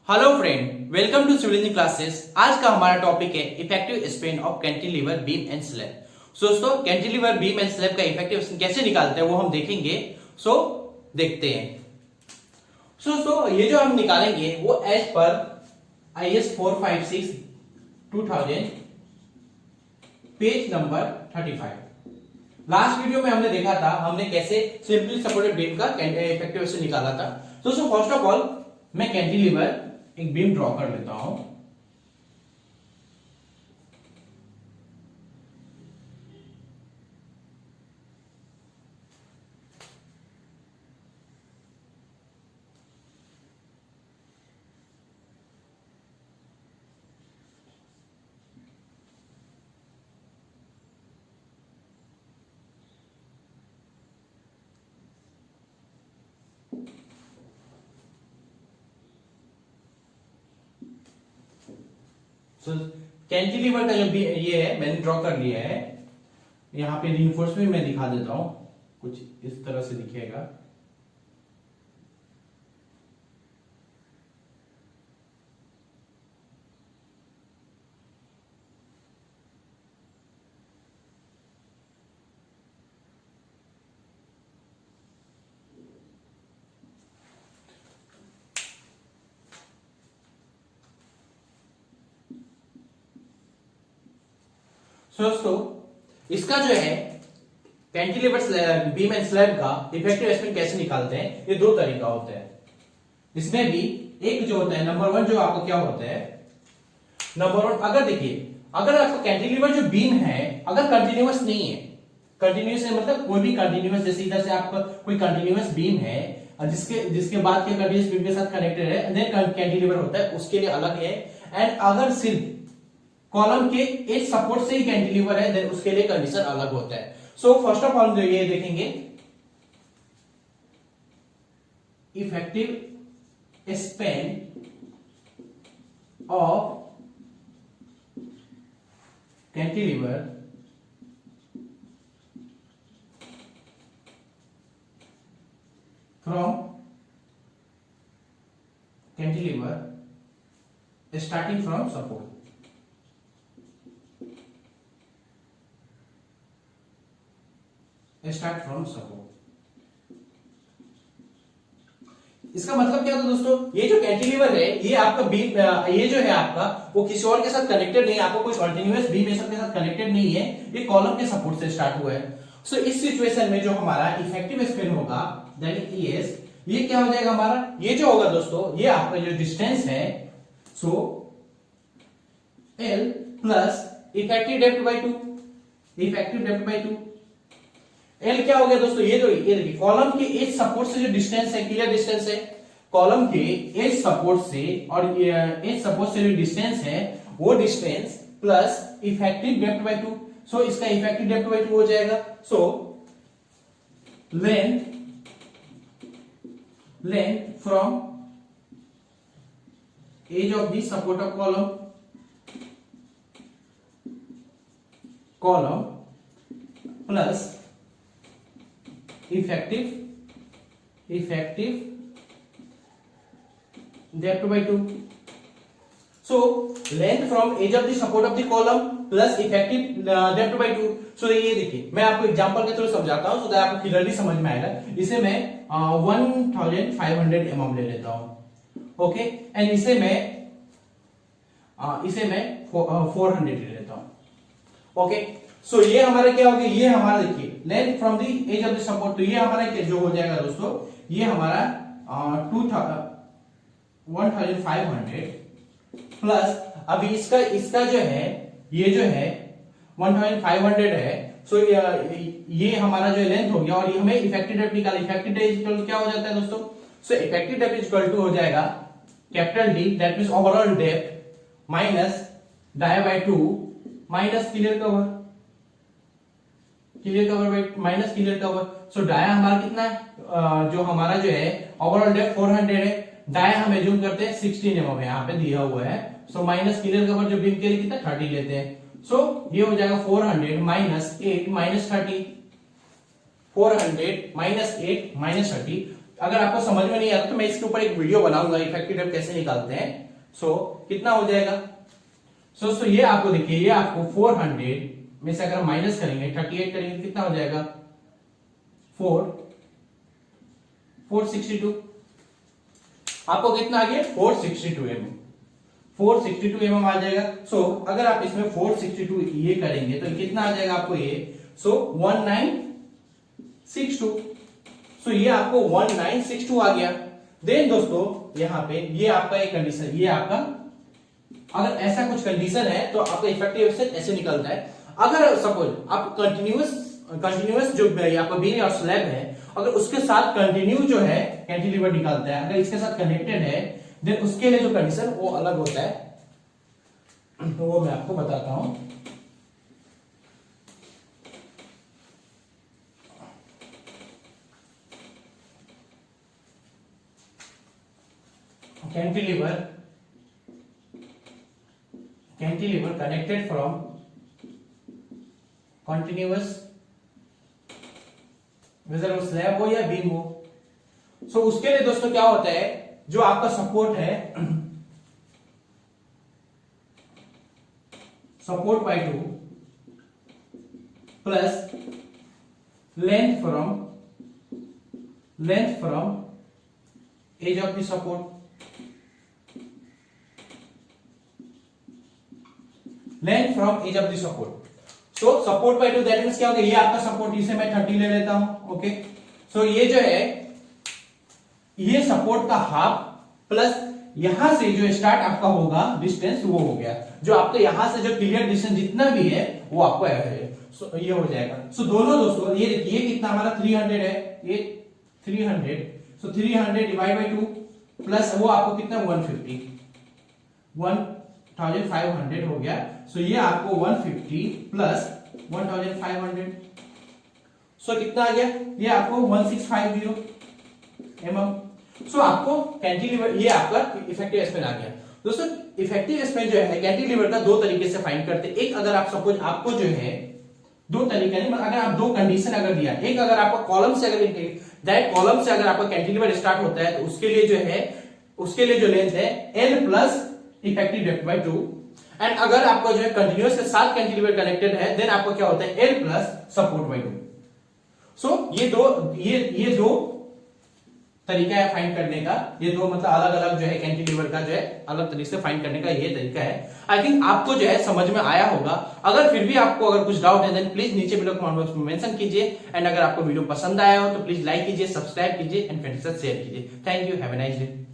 Hello friend, welcome to civil engineering classes. आज का हमारा टॉपिक है effective span of cantilever beam and slab. दोस्तों, कैंटिलीवर बीम एंड स्लैब का effective span कैसे निकालते हैं वो हम देखेंगे। देखते हैं। दोस्तों, ये जो हम निकालेंगे वो as per IS 456 2000 page number 35। Last video में हमने देखा था हमने कैसे सिंपली सपोर्टेड बीम का इफेक्टिव स्पेन निकाला था। दोस्तों, फर्स्ट ऑफ ऑल मैं कैंटिलीवर एक बीम ड्रॉ कर लेता हूं। कैंटिलीवर का जो ये है मैंने ड्रॉ कर लिया है। यहां पे रीइंफोर्समेंट मैं दिखा देता हूं, कुछ इस तरह से दिखेगा। दोस्तों, इसका जो है कैंटिलीवर बीम एंड स्लैब का इफेक्टिव स्पेन कैसे निकालते हैं, ये दो तरीका होता है। इसमें भी एक जो होता है नंबर वन, जो आपको क्या होता है नंबर वन, अगर देखिए अगर आपका कैंटिलीवर जो बीम है अगर कंटिन्यूअस नहीं है, कंटिन्यूअस है मतलब कोई भी कंटिन्यूअस, जैसे इधर से आपका कोई कंटिन्यूअस बीम है जिसके बाद के कंटिन्यूअस बीम के साथ कनेक्टेड है, देन कैंटिलीवर होता है, उसके लिए अलग है। एंड अगर सिर्फ कॉलम के एक सपोर्ट से ही कैंटिलीवर है, देन उसके लिए कंडीशन अलग होता है। सो फर्स्ट ऑफ ऑल जो ये देखेंगे effective span of cantilever from cantilever starting from support. Start from support, इसका मतलब क्या होता है दोस्तों, ये जो कैंटिलीवर है ये आपका बीम, ये जो है आपका वो किसी और के साथ कनेक्टेड नहीं है, आपको कोई कंटीन्यूअस बीम के साथ कनेक्टेड नहीं है, ये कॉलम के सपोर्ट से स्टार्ट हुआ है। सो इस सिचुएशन में जो हमारा इफेक्टिव स्पेन होगा दैट इज ये क्या हो जाएगा हमारा, ये जो होगा दोस्तों ये आपका जो डिस्टेंस है, सो L plus effective depth by 2, effective depth by 2। L क्या हो गया दोस्तों, ये देखिए कॉलम के एज सपोर्ट से जो डिस्टेंस है, क्लियर डिस्टेंस है, कॉलम के एज सपोर्ट से और एज सपोर्ट से जो डिस्टेंस है वो distance plus effective depth by 2। So इसका इफेक्टिव डेप्थ बाय 2 हो जाएगा। So length from edge of the support of column plus effective depth by 2। So length from edge of the support of the column plus effective depth by 2। So ये देखिए मैं आपको example के through समझाता हूं, so that आपको clearly समझ में आएगा। इसे मैं 1500 mm ले लेता हूं, ओके, एंड इसे मैं 400 ले लेता हूं, ओके। सो ये हमारा क्या हो गया, ये हमारा देखिए length from the edge of the support, तो ये हमारा जो हो जाएगा दोस्तों, ये हमारा 1500 प्लस अभी इसका जो है ये जो है 1500 है। सो ये हमारा जो लेंथ हो गया और ये हमें इफेक्टिव डेप्थ निकाल, इफेक्टिव डेप्थ क्या हो जाता है दोस्तों, so effective depth equal to हो जाएगा capital D, that means overall depth minus dia by 2 minus clear cover by minus clear cover. So dia हमारा कितना है, जो हमारा जो है ओवरऑल डेप्थ 400 है, डाया हम एज्यूम करते हैं 16 mm यहाँ पे दिया हुआ है। सो माइनस क्लियर कवर जो बीम के लिए कितना 30 लेते हैं। सो ये हो जाएगा 400 माइनस 8 माइनस 30, 400 माइनस 8 माइनस 30, अगर आपको समझ में नहीं आता तो मैं इसके ऊपर एक वीडियो बनाऊंगा इफेक्टिव डेप्थ कैसे निकालते हैं। सो कितना हो जाएगा? सो ये आपको देखिए, ये आपको 400 में से अगर माइनस करेंगे 38 करेंगे कितना हो जाएगा? 462। आपको कितना आ गया? 462 mm, 462 mm आ जाएगा। सो अगर आप इसमें 462 ये करेंगे तो कितना आ जाएगा आपको ये? सो 1962। सो ये आपको 1962 आ गया। देन दोस्तों यहाँ पे ये आपका एक कंडीशन, ये आपका अगर ऐसा कुछ कंडीशन है तो आपका इफेक्टिव वेस्टेज ऐसे निकलता है। अगर सपोज आप कंटिन्यूअस जो आपका बीम और स्लैब है अगर उसके साथ कंटिन्यू जो है कैंटिलीवर निकालता है, अगर इसके साथ कनेक्टेड है देन उसके लिए जो कंडीशन वो अलग होता है, तो वो मैं आपको बताता हूं। Cantilever connected from continuous whether वो स्लैब हो या बीम हो। सो उसके लिए दोस्तों क्या होता है, जो आपका सपोर्ट है support by 2 plus length from edge of the support, length from edge of the support. So support by 2 that means क्या होगा, ये आपका सपोर्ट, इसे मैं 30 ले लेता हूं। ओके, सो ये जो है ये सपोर्ट का हाफ प्लस यहां से जो स्टार्ट आपका होगा डिस्टेंस वो हो गया, जो आपका यहां से जो क्लियर डिस्टेंस जितना भी है वो आपको है। सो ये हो जाएगा। सो दोनों दोस्तों ये देखिए कितना हमारा 300 है, ये 300। सो 300 डिवाइड बाय 2 प्लस वो आपको कितना 150 1500 हो गया। सो ये आपको 150 प्लस 1500, सो कितना आ गया? ये आपको 1650 mm। सो आपको कैंटिलीवर, ये आपका इफेक्टिव स्पैन आ गया। दोस्तों इफेक्टिव स्पैन जो है कैंटिलीवर का दो तरीके से फाइंड करते हैं। एक अगर आप सपोज आपको जो है दो तरीके नहीं, अगर आप दो कंडीशन अगर दिया, एक अगर आपका कॉलम से अगर डायरेक्ट कॉलम से अगर आपका कैंटिलीवर स्टार्ट होता है तो उसके लिए जो है उसके लिए जो लेंथ है L plus effective depth by 2, and अगर आपका जो है कंटिन्यूअस के साथ कैंटिलीवर कनेक्टेड है देन आपको क्या होता है L plus support by 2। So ये दो तरीका है फाइंड करने का, ये दो मतलब अलग अलग जो है कैंटिलीवर का जो है अलग तरीके से फाइंड करने का ये तरीका है। आई थिंक आपको जो है समझ में आया होगा। अगर फिर भी आपको अगर कुछ डाउट है देन प्लीज नीचे बिलो कमेंट बॉक्स में मेंशन कीजिए, एंड अगर आपको वीडियो पसंद आया हो तो प्लीज लाइक कीजिए, सब्सक्राइब कीजिए एंड फ्रेंड्स के साथ शेयर कीजिए। Thank you, have a nice day.